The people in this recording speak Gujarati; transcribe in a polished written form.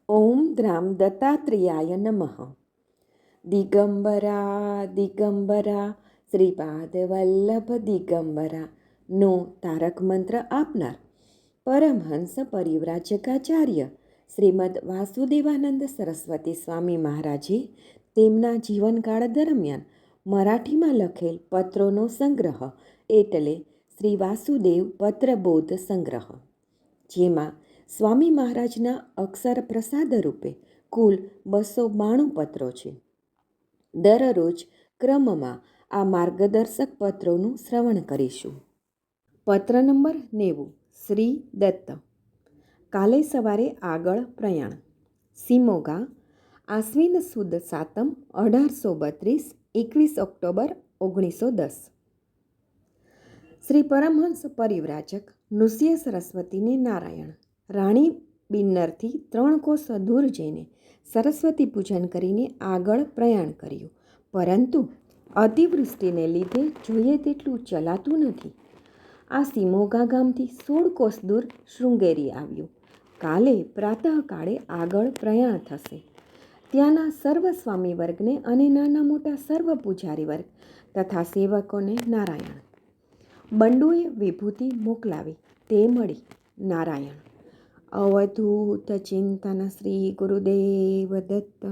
ઓમ દ્રામ દત્તાત્રેયાય નમઃ. દિગંબરા દિગંબરા શ્રીપાદ વલ્લભ દિગંબરા નો તારક મંત્ર આપનાર પરમહંસ પરિવ્રાજકાચાર્ય શ્રીમદ વાસુદેવાનંદ સરસ્વતી સ્વામી મહારાજે તેમના જીવનકાળ દરમિયાન મરાઠીમાં લખેલ પત્રોનો સંગ્રહ એટલે શ્રી વાસુદેવ પત્રબોધ સંગ્રહ, જેમાં સ્વામી મહારાજના અક્ષર પ્રસાદ રૂપે કુલ 292 પત્રો છે. દરરોજ ક્રમમાં આ માર્ગદર્શક પત્રોનું શ્રવણ કરીશું. પત્ર નંબર 90. શ્રી દત્ત. કાલે સવારે આગળ પ્રયાણ. સિમોગા, આશ્વિન સુદ સાતમ 1832, 21 ઓક્ટોબર 1910. શ્રી પરમહંસ પરિવ્રાજક નૃસિંહ સરસ્વતીને નારાયણ. રાણી બિન્નરથી 3 કોસ દૂર જઈને સરસ્વતી પૂજન કરીને આગળ પ્રયાણ કર્યું, પરંતુ અતિવૃષ્ટિને લીધે જોઈએ તેટલું ચલાતું નથી. આ સિમોગા ગામથી 16 કોસ દૂર શૃંગેરી આવ્યું. કાલે પ્રાતઃકાળે આગળ પ્રયાણ થશે. ત્યાંના સર્વ સ્વામી વર્ગને અને નાના મોટા સર્વ પૂજારી વર્ગ તથા સેવકોને નારાયણ. બંડુએ વિભૂતિ મોકલાવી તે મળી. નારાયણ. અવધૂત ચિંતન શ્રી ગુરુદેવ દત્ત.